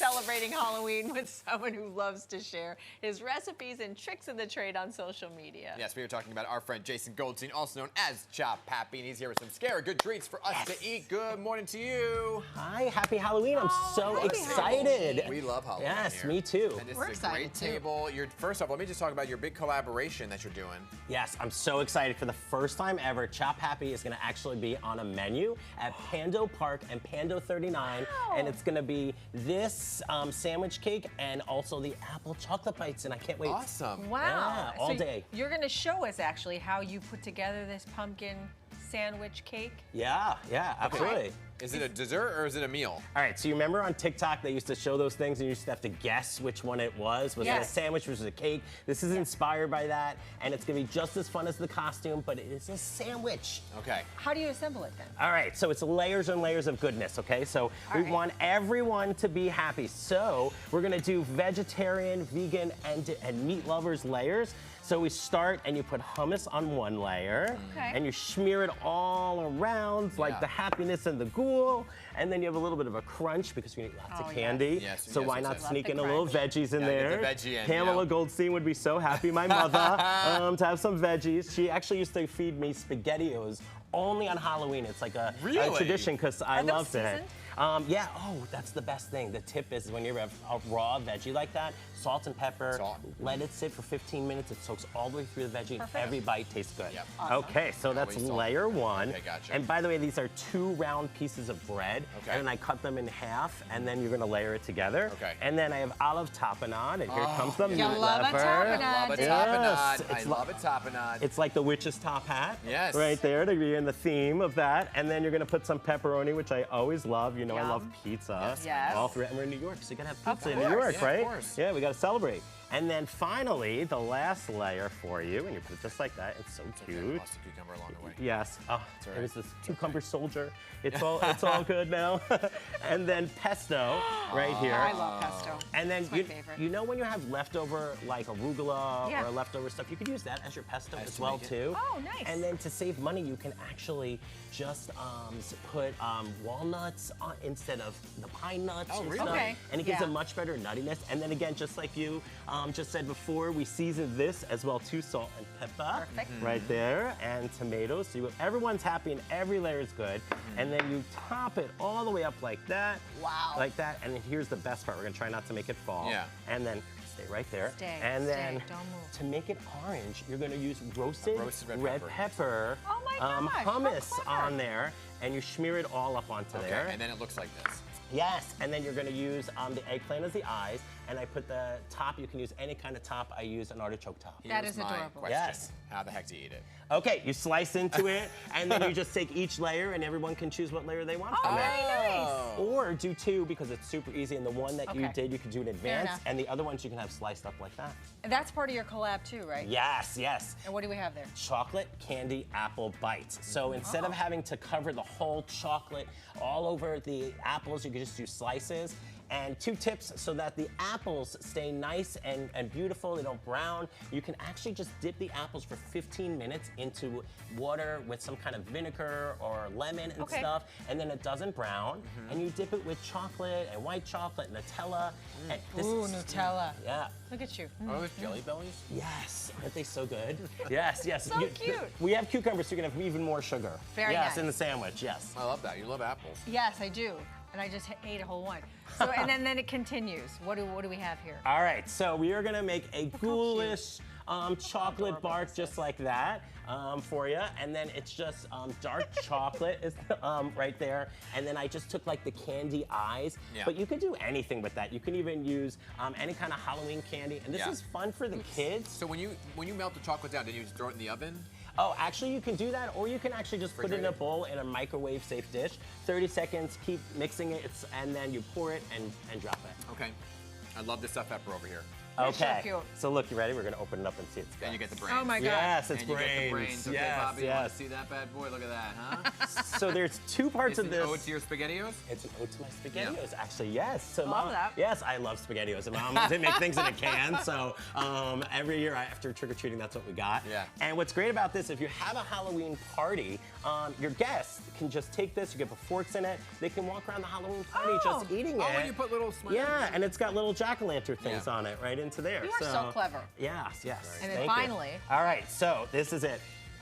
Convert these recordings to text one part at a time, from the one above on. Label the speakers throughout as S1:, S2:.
S1: celebrating Halloween with someone who loves to share his recipes and tricks of the trade on social media.
S2: Yes, we are talking about our friend Jason Goldstein, also known as Chop Pappy, and he's here with some scary good treats for us to eat. Good morning to you.
S3: Hi, happy Halloween. I'm so excited.
S2: Halloween. We love Halloween.
S3: Yes,
S2: here.
S3: me too.
S2: And this
S1: We're
S2: is a great
S1: excited, too.
S2: table. First off, let me just talk about your big collaboration that you're doing.
S3: Yes, I'm so excited. For the first time ever, Chop Happy is going to actually be on a menu at Pando Park and Pando 39.
S1: Wow.
S3: And it's going to be this sandwich cake and also the apple chocolate bites. And I can't wait.
S2: Awesome.
S1: Wow.
S3: Yeah, all day.
S1: You're going to show us actually how you put together this pumpkin sandwich cake.
S3: Yeah, absolutely.
S2: Okay. Is it a dessert or is it a meal?
S3: All right, so you remember on TikTok they used to show those things and you used to have to guess which one it was? Was it a sandwich, was it a cake? This is inspired by that, and it's gonna be just as fun as the costume, but it is a sandwich.
S2: Okay.
S1: How do you assemble it then?
S3: All right, so it's layers and layers of goodness, okay? So we want everyone to be happy. So we're gonna do vegetarian, vegan, and meat lovers layers. So we start and you put hummus on one layer, and you smear it all around, like the happiness and the ghoul, and then you have a little bit of a crunch because we need lots of candy.
S2: Yes,
S3: so why not sneak in a little
S1: crunch.
S3: veggies in there?
S2: Get the veggie in,
S3: Pamela Goldstein would be so happy, my mother, to have some veggies. She actually used to feed me SpaghettiOs only on Halloween. It's like a tradition because I loved it. Yeah, that's the best thing. The tip is when you have a raw veggie like that, salt and pepper, let it sit for 15 minutes. It soaks all the way through the veggie. Every bite tastes good.
S2: Yep.
S1: Awesome.
S3: Okay, so that's layer one.
S2: Okay, gotcha.
S3: And by the way, these are 2 round pieces of bread.
S2: Okay.
S3: And I cut them in half, and then you're gonna layer it together.
S2: Okay.
S3: And then I have olive tapenade, and here comes the meat
S1: You love a
S3: lever.
S1: tapenade.
S2: I love a
S3: Yes.
S2: tapenade. I
S3: It's
S2: love a tapenade.
S3: It's like the witch's top hat.
S2: Yes.
S3: Right there to be in the theme of that. And then you're gonna put some pepperoni, which I always love. You know, I love pizza.
S1: Yes.
S3: All through, and we're in New York, so you gotta have pizza in
S2: course.
S3: New York,
S2: Yeah,
S3: right?
S2: of course.
S3: Yeah, we gotta celebrate. And then finally, the last layer for you, and you put it just like that. It's so cute.
S2: Lost a cucumber along the way.
S3: Yes. Oh,
S2: right.
S3: it was this cucumber soldier. It's all good now. And then pesto right here.
S1: I love pesto.
S3: And then
S1: It's my favorite.
S3: you know when you have leftover like arugula
S1: Yeah.
S3: or leftover stuff, you could use that as your pesto as
S2: to
S3: well
S2: make it.
S3: too.
S1: Oh, nice.
S3: And then to save money, you can actually just put walnuts on, instead of the pine nuts.
S2: Oh,
S3: and
S2: really?
S3: stuff.
S1: Okay.
S3: And it gives
S1: Yeah.
S3: a much better nuttiness. And then again, just like you just said before, we season this as well too, salt and pepper.
S1: Perfect.
S3: Right there, and tomatoes. So everyone's happy and every layer is good. And then you top it all the way up like that.
S1: Wow.
S3: Like that. And then here's the best part. We're gonna try not to make it fall.
S2: Yeah.
S3: And then stay right there.
S1: Stay,
S3: and then
S1: stay, don't move.
S3: to make it orange, you're gonna use roasted
S2: red
S3: pepper,
S1: Oh my gosh, how
S3: hummus
S1: clever.
S3: on there, and you smear it all up onto there.
S2: And then it looks like this.
S3: Yes, and then you're gonna use the eggplant as the eyes, and I put the top, you can use any kind of top, I use an artichoke top.
S1: That
S2: Here's
S1: is
S2: my
S1: adorable.
S2: question.
S3: Yes.
S2: How the heck do you eat it?
S3: Okay, you slice into it, and then you just take each layer, and everyone can choose what layer they want from it.
S1: Very nice.
S3: Or do 2 because it's super easy, and the one that you did, you can do in advance,
S1: enough.
S3: and the other ones you can have sliced up like that.
S1: And that's part of your collab too, right?
S3: Yes, yes.
S1: And what do we have there?
S3: Chocolate candy apple bites. So instead of having to cover the whole chocolate all over the apples, you can just do slices. And 2 tips so that the apples stay nice and beautiful, they don't brown. You can actually just dip the apples for 15 minutes into water with some kind of vinegar or lemon and stuff, and then it doesn't brown. And you dip it with chocolate and white chocolate, Nutella. And this
S1: Ooh,
S3: is,
S1: Nutella.
S3: Yeah.
S1: Look at you.
S2: Are those jelly bellies?
S3: Yes, aren't they so good? Yes, yes.
S1: So cute.
S3: We have cucumbers, so you can have even more sugar.
S1: Very
S3: yes,
S1: nice.
S3: in the sandwich, yes.
S2: I love that. You love apples.
S1: Yes, I do. And I just ate a whole one. So and then it continues. What do we have here?
S3: All right, so we are gonna make a ghoulish chocolate bark just like that for you, and then it's just dark chocolate is right there, and then I just took like the candy eyes, but you could do anything with that. You can even use any kind of Halloween candy, and this is fun for the kids.
S2: So when you melt the chocolate down, did you just throw it in the oven?
S3: Oh, actually you can do that, or you can actually just put it in a bowl in a microwave safe dish. 30 seconds, keep mixing it, and then you pour it and drop it.
S2: Okay. I love this stuffed pepper over here.
S1: You're so
S3: Okay.
S1: cute.
S3: So look, you ready? We're gonna open it up and see it's
S2: And you get the brains.
S1: Oh my God.
S3: Yes, it's
S2: And you get the brains.
S3: brains.
S2: Okay,
S3: Yes,
S2: Bobby, you want
S3: yes.
S2: to see that bad boy? Look at that, huh?
S3: So there's two parts
S2: It's
S3: of
S2: an
S3: this.
S2: ode to your SpaghettiOs?
S3: It's an ode to my SpaghettiOs, actually, yes. So
S1: Love
S3: Mom,
S1: that.
S3: Yes, I love SpaghettiOs. And Mom didn't make things in a can, so every year after trick-or-treating, that's what we got.
S2: Yeah.
S3: And what's great about this, if you have a Halloween party, your guests can just take this, you get the forks in it, they can walk around the Halloween party just eating it.
S2: Oh, and you put little smileys.
S3: Yeah, and it's got little jack-o'-lantern things on it right into there.
S1: You are so clever.
S3: Yes, yes.
S1: And then
S3: thank you.
S1: finally-
S3: All right, so this is it.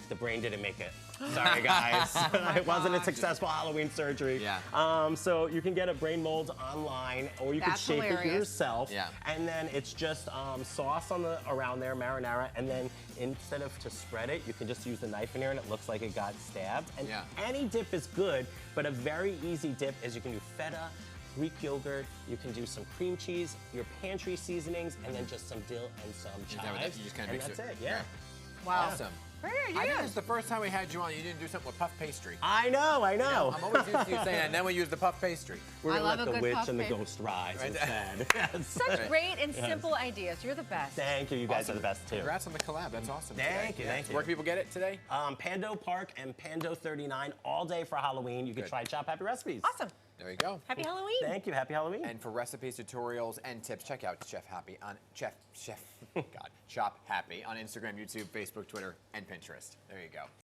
S3: The brain didn't make it. Sorry, guys. It wasn't a
S2: gosh.
S3: successful Halloween surgery.
S2: Yeah.
S3: So you can get a brain mold online, or you can
S1: That's
S3: shape it
S1: hilarious.
S3: yourself.
S2: Yeah.
S3: And then it's just sauce on the around there, marinara, and then instead of to spread it, you can just use the knife in here, and it looks like it got stabbed. And
S2: Yeah.
S3: any dip is good, but a very easy dip is you can do feta, Greek yogurt, you can do some cream cheese, your pantry seasonings, and then just some dill and some
S2: that what
S3: chives.
S2: you just kinda
S3: and
S2: mix
S3: that's
S2: it.
S3: it. Yeah.
S1: Wow.
S2: Awesome.
S1: Great
S2: I think
S1: idea.
S2: this is the first time we had you on. You didn't do something with puff pastry.
S3: I know.
S2: I'm always used to you saying that, and then we use the puff pastry.
S3: We're
S1: I
S3: gonna
S1: love
S3: let
S1: a
S3: the
S1: good
S3: witch
S1: puff
S3: and the
S1: pastry.
S3: ghost rise
S2: Right.
S3: instead. Yes.
S1: Such great and simple ideas. You're the best.
S3: Thank you. You guys
S2: Awesome.
S3: are the best too.
S2: Congrats on the collab. That's awesome.
S3: Thank
S2: today.
S3: you, thank you.
S2: Where can people get it today?
S3: Pando Park and Pando 39 all day for Halloween. You can
S2: Good.
S3: try Chop Happy Recipes.
S1: Awesome.
S2: There you go.
S1: Happy Halloween.
S3: Thank you. Happy Halloween.
S2: And for recipes, tutorials, and tips, check out Chef Happy on Chop Happy on Instagram, YouTube, Facebook, Twitter, and Pinterest. There you go.